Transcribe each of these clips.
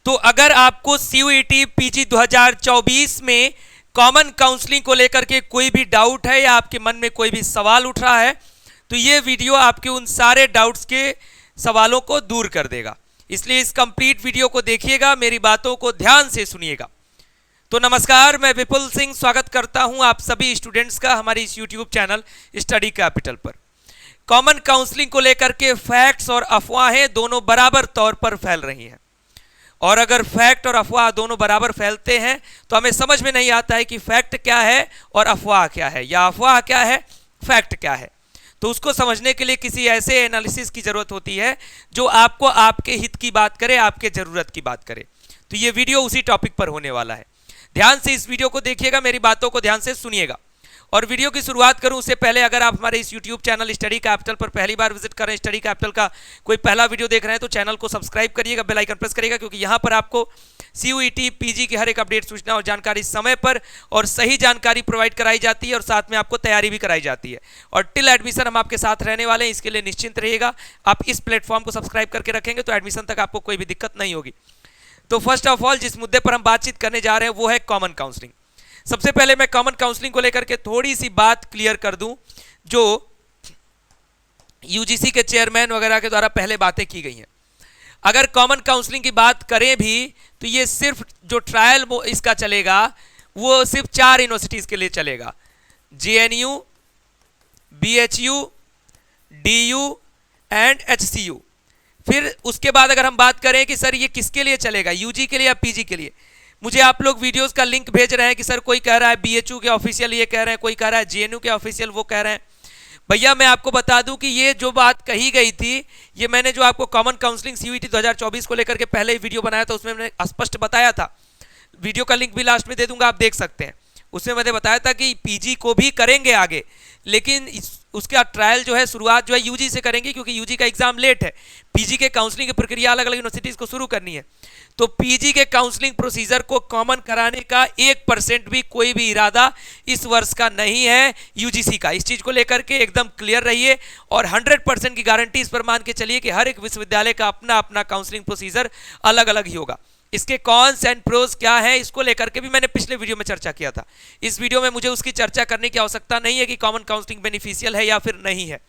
तो अगर आपको सीयूईटी पीजी 2024 में कॉमन काउंसलिंग को लेकर के कोई भी डाउट है या आपके मन में कोई भी सवाल उठ रहा है तो ये वीडियो आपके उन सारे डाउट्स के सवालों को दूर कर देगा। इसलिए इस कंप्लीट वीडियो को देखिएगा, मेरी बातों को ध्यान से सुनिएगा। तो नमस्कार, मैं विपुल सिंह स्वागत करता हूं आप सभी स्टूडेंट्स का हमारे इस यूट्यूब चैनल स्टडी कैपिटल पर। कॉमन काउंसलिंग को लेकर के फैक्ट्स और अफवाहें दोनों बराबर तौर पर फैल रही हैं, और अगर फैक्ट और अफवाह दोनों बराबर फैलते हैं तो हमें समझ में नहीं आता है कि फैक्ट क्या है और अफवाह क्या है, या अफवाह क्या है फैक्ट क्या है। तो उसको समझने के लिए किसी ऐसे एनालिसिस की जरूरत होती है जो आपको आपके हित की बात करे, आपके जरूरत की बात करे। तो ये वीडियो उसी टॉपिक पर होने वाला है। ध्यान से इस वीडियो को देखिएगा, मेरी बातों को ध्यान से सुनिएगा। और वीडियो की शुरुआत करूं उससे पहले अगर आप हमारे इस YouTube चैनल स्टडी कैपिटल पर पहली बार विजिट कर रहे हैं, स्टडी कैपिटल का कोई पहला वीडियो देख रहे हैं तो चैनल को सब्सक्राइब करिएगा, बेल आइकन प्रेस करिएगा, क्योंकि यहां पर आपको सीयूईटी पीजी की हर एक अपडेट, सूचना और जानकारी समय पर और सही जानकारी प्रोवाइड कराई जाती है, और साथ में आपको तैयारी भी कराई जाती है। और टिल एडमिशन हम आपके साथ रहने वाले हैं, इसके लिए निश्चिंत रहिएगा। आप इस प्लेटफॉर्म को सब्सक्राइब करके रखेंगे तो एडमिशन तक आपको कोई भी दिक्कत नहीं होगी। तो फर्स्ट ऑफ ऑल जिस मुद्दे पर हम बातचीत करने जा रहे हैं वो है कॉमन काउंसलिंग। सबसे पहले मैं कॉमन काउंसलिंग को लेकर के थोड़ी सी बात क्लियर कर दूं जो यूजीसी के चेयरमैन वगैरह के द्वारा पहले बातें की गई हैं। अगर कॉमन काउंसलिंग की बात करें भी तो ये सिर्फ जो ट्रायल इसका चलेगा वो सिर्फ 4 यूनिवर्सिटीज के लिए चलेगा, JNU, BHU, DU and HCU. फिर उसके बाद अगर हम बात करें कि सर ये किसके लिए चलेगा, यूजी के लिए या पीजी के लिए, मुझे आप लोग वीडियोस का लिंक भेज रहे हैं कि सर कोई कह रहा है बीएचयू के ऑफिशियल ये कह रहे हैं, कोई कह रहा है जेएनयू के ऑफिशियल वो कह रहे हैं। भैया मैं आपको बता दूं कि ये जो बात कही गई थी, ये मैंने जो आपको कॉमन काउंसलिंग सीयूईटी 2024 को लेकर के पहले ही वीडियो बनाया था उसमें मैंने स्पष्ट बताया था। वीडियो का लिंक भी लास्ट में दे दूंगा, आप देख सकते हैं। उसमें मैंने बताया था कि पीजी को भी करेंगे आगे, लेकिन उसका ट्रायल जो है शुरुआत जो है यूजी से करेंगे, क्योंकि यूजी का एग्जाम लेट है। पीजी के काउंसलिंग की प्रक्रिया अलग अलग यूनिवर्सिटीज को शुरू करनी है। तो पीजी के काउंसलिंग प्रोसीजर को कॉमन कराने का 1% भी कोई भी इरादा इस वर्ष का नहीं है यूजीसी का। इस चीज को लेकर के एकदम क्लियर रहिए और 100% की गारंटी इस पर मान के चलिए कि हर एक विश्वविद्यालय का अपना अपना काउंसलिंग प्रोसीजर अलग अलग ही होगा। इसके कॉन्स एंड प्रोज क्या है इसको लेकर के भी मैंने पिछले वीडियो में चर्चा किया था। इस वीडियो में मुझे उसकी चर्चा करने की आवश्यकता नहीं है कि कॉमन काउंसलिंग बेनिफिशियल है या फिर नहीं है।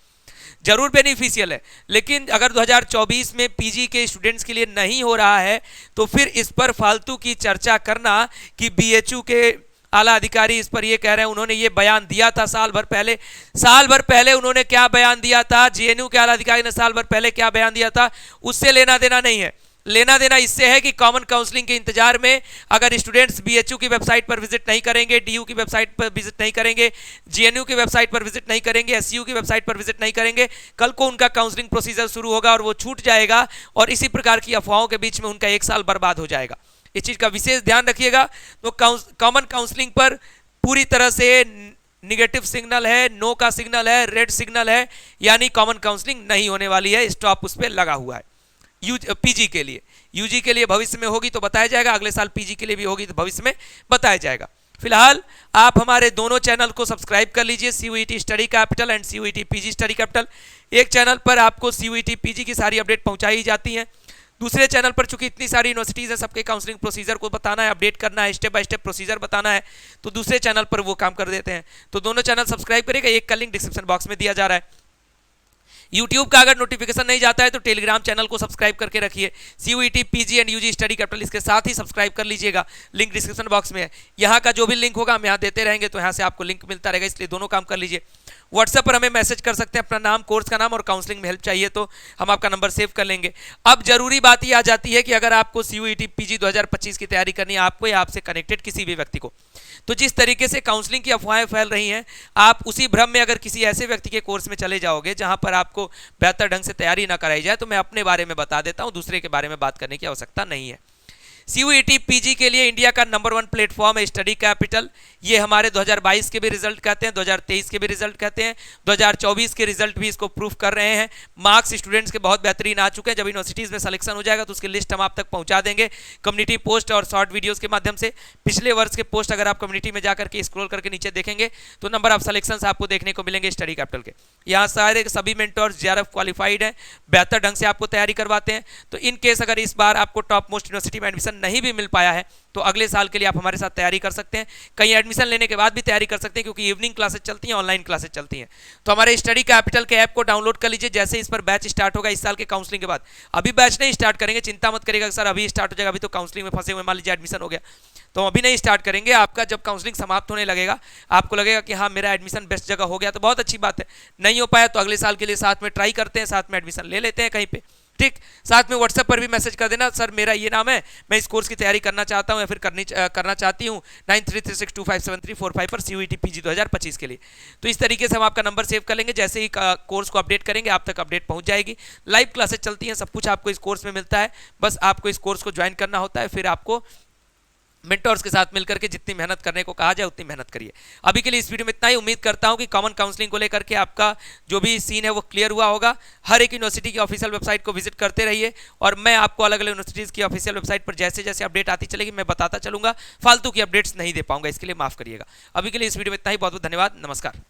जरूर बेनिफिशियल है, लेकिन अगर 2024 में पीजी के स्टूडेंट्स के लिए नहीं हो रहा है तो फिर इस पर फालतू की चर्चा करना कि बीएचयू के आला अधिकारी इस पर ये कह रहे हैं, उन्होंने ये बयान दिया था साल भर पहले उन्होंने क्या बयान दिया था, जेएनयू के आला अधिकारी ने साल भर पहले क्या बयान दिया था, उससे लेना देना नहीं है। लेना देना इससे है कि कॉमन काउंसलिंग के इंतजार में अगर स्टूडेंट्स बीएचयू की वेबसाइट पर विजिट नहीं करेंगे, डीयू की वेबसाइट पर विजिट नहीं करेंगे, जेएनयू की वेबसाइट पर विजिट नहीं करेंगे, एसयू की वेबसाइट पर विजिट नहीं करेंगे, कल को उनका काउंसलिंग प्रोसीजर शुरू होगा और वो छूट जाएगा और इसी प्रकार की अफवाहों के बीच में उनका 1 साल बर्बाद हो जाएगा। इस चीज का विशेष ध्यान रखिएगा। तो कॉमन काउंसलिंग पर पूरी तरह से निगेटिव सिग्नल है, नो का सिग्नल है, रेड सिग्नल है, यानी कॉमन काउंसलिंग नहीं होने वाली है। स्टॉप उस पर लगा हुआ है। पीजी के लिए, यूजी के लिए भविष्य में होगी तो बताया जाएगा, अगले साल पीजी के लिए भी होगी तो भविष्य में बताया जाएगा। फिलहाल आप हमारे दोनों चैनल को सब्सक्राइब कर लीजिए, CUET study capital and CUET PG study capital. एक चैनल पर आपको सीयूईटी पीजी की सारी अपडेट पहुंचाई जाती हैं, दूसरे चैनल पर चूंकि इतनी सारी यूनिवर्सिटीज़ हैं, सबके काउंसलिंग प्रोसीजर को बताना है, अपडेट करना है, स्टेप बाय स्टेप प्रोसीजर बताना है, तो दूसरे चैनल पर वो काम कर देते हैं। तो दोनों चैनल सब्सक्राइब करिएगा, एक का लिंक डिस्क्रिप्शन बॉक्स में दिया जा रहा है। YouTube का अगर नोटिफिकेशन नहीं जाता है तो टेलीग्राम चैनल को सब्सक्राइब करके रखिए, CUET PG and UG study capital, इसके साथ ही सब्सक्राइब कर लीजिएगा। लिंक डिस्क्रिप्शन बॉक्स में है। यहाँ का जो भी लिंक होगा हम यहाँ देते रहेंगे, तो यहाँ से आपको लिंक मिलता रहेगा, इसलिए दोनों काम कर लीजिए। व्हाट्सएप पर हमें मैसेज कर सकते हैं, अपना नाम, कोर्स का नाम और काउंसलिंग में हेल्प चाहिए तो हम आपका नंबर सेव कर लेंगे। अब जरूरी बात ये आ जाती है कि अगर आपको सीयूईटी पीजी 2025 की तैयारी करनी है, आपको या आपसे कनेक्टेड किसी भी व्यक्ति को, तो जिस तरीके से काउंसलिंग की अफवाहें फैल रही हैं, आप उसी भ्रम में अगर किसी ऐसे व्यक्ति के कोर्स में चले जाओगे जहां पर आपको बेहतर ढंग से तैयारी ना कराई जाए, तो मैं अपने बारे में बता देता हूं, दूसरे के बारे में बात करने की आवश्यकता नहीं है। CUET पीजी के लिए इंडिया का नंबर 1 प्लेटफॉर्म है स्टडी कैपिटल। ये हमारे 2022 के भी रिजल्ट कहते हैं, 2023 के भी रिजल्ट कहते हैं, 2024 के रिजल्ट भी इसको प्रूफ कर रहे हैं। मार्क्स स्टूडेंट्स के बहुत बेहतरीन आ चुके हैं। जब यूनिवर्सिटीज़ में सिलेक्शन हो जाएगा तो उसकी लिस्ट हम आप तक पहुंचा देंगे कम्युनिटी पोस्ट और शॉर्ट वीडियोस के माध्यम से। पिछले वर्ष के पोस्ट अगर आप कम्युनिटी में जाकर के स्क्रॉल करके नीचे देखेंगे तो नंबर ऑफ सिलेक्शंस आपको देखने को मिलेंगे स्टडी कैपिटल के। यहाँ सारे सभी मेंटर्स JRF क्वालिफाइड हैं, बेहतर ढंग से आपको तैयारी करवाते हैं। तो इन केस अगर इस बार आपको टॉप मोस्ट यूनिवर्सिटी में एडमिशन नहीं भी मिल पाया है तो अगले साल के लिए आप हमारे साथ तैयारी कर सकते हैं। कहीं एडमिशन लेने के बाद भी तैयारी कर सकते हैं क्योंकि इवनिंग क्लासेस चलती हैं, ऑनलाइन क्लासेस चलती हैं। तो हमारे स्टडी कैपिटल के ऐप को डाउनलोड कर लीजिए। जैसे इस पर बैच स्टार्ट होगा इस साल के काउंसलिंग के बाद, अभी बैच नहीं स्टार्ट करेंगे, चिंता मत करिएगा सर अभी स्टार्ट हो जाएगा, अभी तो काउंसलिंग में फंसे हुए, मान लीजिए एडमिशन हो गया तो अभी नहीं स्टार्ट करेंगे। आपका जब काउंसलिंग समाप्त होने लगेगा आपको लगेगा कि हाँ मेरा एडमिशन बेस्ट जगह हो गया तो बहुत अच्छी बात है। नहीं हो पाया तो अगले साल के लिए साथ में ट्राई करते हैं, साथ में एडमिशन ले लेते हैं कहीं पे, ठीक। साथ में व्हाट्सएप पर भी मैसेज कर देना, सर मेरा ये नाम है, मैं इस कोर्स की तैयारी करना चाहता हूँ या फिर करना चाहती हूँ 9336257345 पर CUET PG 2025 के लिए। तो इस तरीके से हम आपका नंबर सेव कर लेंगे। जैसे ही कोर्स को अपडेट करेंगे आप तक अपडेट पहुँच जाएगी। लाइव क्लासेस चलती हैं, सब कुछ आपको इस कोर्स में मिलता है, बस आपको इस कोर्स को ज्वाइन करना होता है। फिर आपको मेंटर्स के साथ मिलकर के जितनी मेहनत करने को कहा जाए उतनी मेहनत करिए। अभी के लिए इस वीडियो में इतना ही। उम्मीद करता हूं कि कॉमन काउंसलिंग को लेकर के आपका जो भी सीन है वो क्लियर हुआ होगा। हर एक यूनिवर्सिटी की ऑफिशियल वेबसाइट को विजिट करते रहिए और मैं आपको अलग अलग यूनिवर्सिटीज़ की ऑफिशियल वेबसाइट पर जैसे जैसे अपडेट आती चलेगी मैं बताता चलूंगा। फालतू की अपडेट्स नहीं दे पाऊंगा, इसके लिए माफ करिएगा। अभी के लिए इस वीडियो में इतना ही। बहुत बहुत धन्यवाद, नमस्कार।